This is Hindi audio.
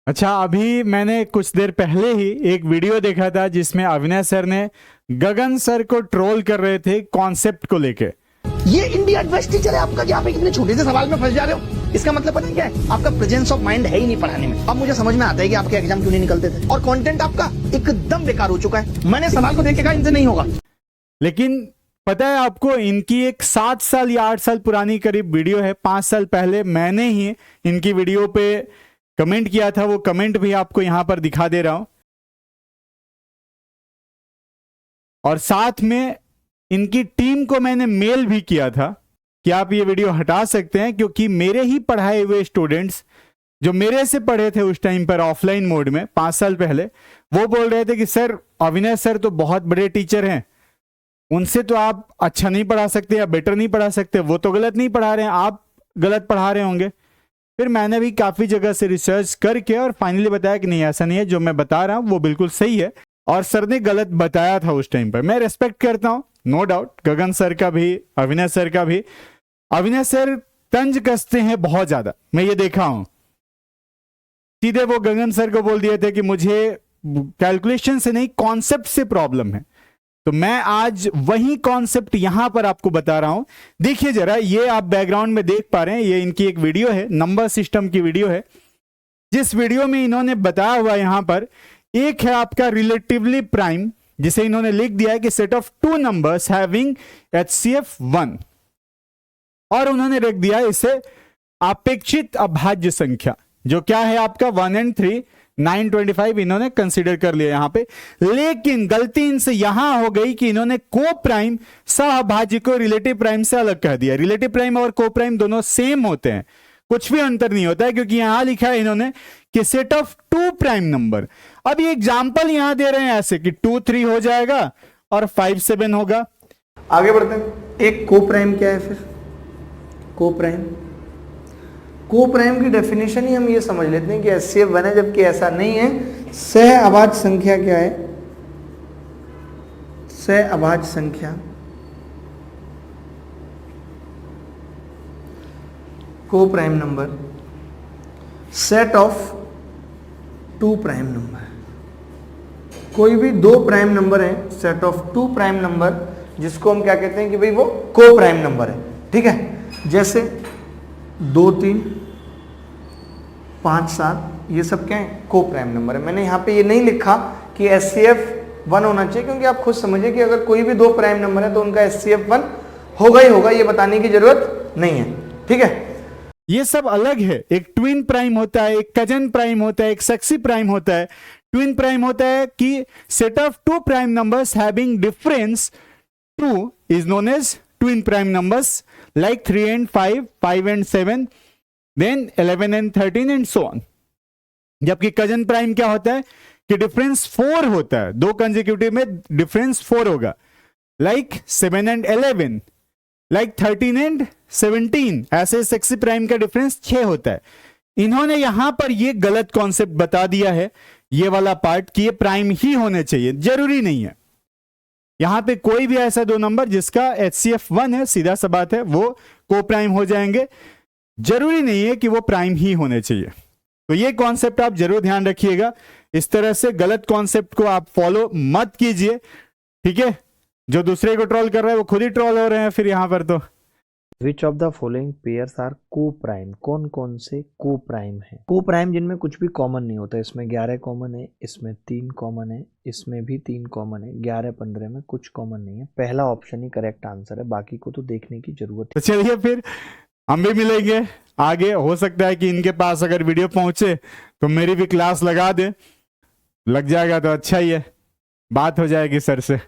अच्छा, अभी मैंने कुछ देर पहले ही एक वीडियो देखा था जिसमें अविनाश सर ने गगन सर को ट्रोल कर रहे थे कॉन्सेप्ट को लेके। ये इंडिया बेस्ट टीचर है आपका कि आप एक इतने छोटे से सवाल में फंस जा रहे हो। इसका मतलब पता है क्या है? आपका प्रेजेंस ऑफ माइंड है ही नहीं पढ़ाने में। अब मुझे समझ में आता है कि आपके एग्जाम क्यों नहीं निकलते थे और कंटेंट आपका एकदम बेकार हो चुका है। मैंने सवाल को देख के कहा इनसे नहीं होगा। लेकिन पता है आपको, इनकी एक 7 साल या 8 साल पुरानी करीब वीडियो है। 5 साल पहले मैंने ही इनकी वीडियो पे कमेंट किया था, वो कमेंट भी आपको यहां पर दिखा दे रहा हूं। और साथ में इनकी टीम को मैंने मेल भी किया था कि आप ये वीडियो हटा सकते हैं, क्योंकि मेरे ही पढ़ाए हुए स्टूडेंट्स जो मेरे से पढ़े थे उस टाइम पर ऑफलाइन मोड में 5 साल पहले, वो बोल रहे थे कि सर अविनाश सर तो बहुत बड़े टीचर हैं, उनसे तो आप अच्छा नहीं पढ़ा सकते या बेटर नहीं पढ़ा सकते, वो तो गलत नहीं पढ़ा रहे हैं, आप गलत पढ़ा रहे होंगे। फिर मैंने भी काफ़ी जगह से रिसर्च करके और फाइनली बताया कि नहीं, ऐसा नहीं है, जो मैं बता रहा हूँ वो बिल्कुल सही है। और सर ने गलत बताया था उस टाइम पर। मैं रेस्पेक्ट करता हूँ, नो डाउट, गगन सर का भी, अविनाश सर का भी। अविनाश सर तंज कसते हैं बहुत ज़्यादा, मैं ये देखा हूँ। सीधे वो गगन सर को बोल दिए थे कि मुझे कैलकुलेशन से नहीं, कॉन्सेप्ट से प्रॉब्लम है। तो मैं आज वही कॉन्सेप्ट यहां पर आपको बता रहा हूं। देखिए जरा, ये आप बैकग्राउंड में देख पा रहे हैं, ये इनकी एक वीडियो है, नंबर सिस्टम की वीडियो है, जिस वीडियो में इन्होंने बताया हुआ यहां पर एक है आपका रिलेटिवली प्राइम, जिसे इन्होंने लिख दिया है कि set of 2 numbers having HCF 1, और उन्होंने रख दिया इसे अपेक्षित अभाज्य संख्या, जो क्या है आपका 1 and 3, 925 इन्होंने कंसीडर कर लिया यहां पे। लेकिन गलती इनसे यहां हो गई कि इन्होंने को प्राइम सहभाज्य को रिलेटिव प्राइम से अलग कर दिया। रिलेटिव प्राइम और को प्राइम दोनों सेम होते हैं, कुछ भी अंतर नहीं होता है, क्योंकि यहां लिखा है इन्होंने कि सेट ऑफ 2 प्राइम नंबर। अब ये एग्जांपल यहां दे रहे हैं ऐसे कि 2 3 हो जाएगा और 5 7 होगा। आगे बढ़ते हैं। एक को प्राइम क्या है? फिर को प्राइम की डेफिनेशन ही हम ये समझ लेते हैं कि HCF 1 है, जबकि ऐसा नहीं है। सह अभाज्य संख्या क्या है? सह अभाज्य संख्या को prime number set of 2 prime number. कोई भी 2 प्राइम नंबर है, सेट ऑफ 2 प्राइम नंबर, जिसको हम क्या कहते हैं कि भाई वो को प्राइम नंबर है। ठीक है, जैसे 2 3 5 7, ये सब क्या है? को प्राइम नंबर है। मैंने यहाँ पे ये नहीं लिखा कि HCF 1 होना चाहिए, क्योंकि आप खुद समझिए कि अगर कोई भी 2 प्राइम नंबर है तो उनका HCF 1 होगा ही होगा, ये बताने की जरूरत नहीं है। ठीक है, ये सब अलग है। एक ट्विन प्राइम होता है, एक कजन प्राइम होता है, एक सक्सी प्राइम होता है। ट्विन प्राइम होता है कि set of 2 prime numbers having difference 2 is known as twin prime numbers, like 3 and 5, 5 and 7, then 11 and 13 and so on। जबकि कजन प्राइम क्या होता है कि डिफरेंस 4 होता है, 2 कंसेक्यूटिव में डिफरेंस 4 होगा, like 7 and 11, like 13 and 17। ऐसे सेक्सी प्राइम का डिफरेंस 6 होता है। इन्होंने यहां पर ये गलत कॉन्सेप्ट बता दिया है, ये वाला पार्ट, कि ये प्राइम ही होने चाहिए, जरूरी नहीं है। यहां पे कोई भी ऐसा 2 नंबर जिसका HCF 1 है, सीधा सा बात है, वो को प्राइम हो जाएंगे, जरूरी नहीं है कि वो प्राइम ही होने चाहिए। तो ये कॉन्सेप्ट आप जरूर ध्यान रखिएगा। इस तरह से गलत कॉन्सेप्ट को आप फॉलो मत कीजिए, ठीक है? जो दूसरे को ट्रोल कर रहा है वो खुद ही ट्रोल हो रहे हैं फिर यहां पर। तो which of the following pairs are coprime? कौन कौन से को प्राइम है? को प्राइम जिनमें कुछ भी कॉमन नहीं होता। इसमें 11 कॉमन है, इसमें 3 कॉमन है, इसमें भी 3 कॉमन है, 11 15 में कुछ कॉमन नहीं है। पहला ऑप्शन ही करेक्ट आंसर है, बाकी को तो देखने की जरूरत है। तो चलिए फिर हम भी मिलेंगे आगे। हो सकता है कि इनके पास अगर वीडियो पहुंचे तो मेरी भी क्लास लगा दे, लग जाएगा तो अच्छा ही है, बात हो जाएगी सर से।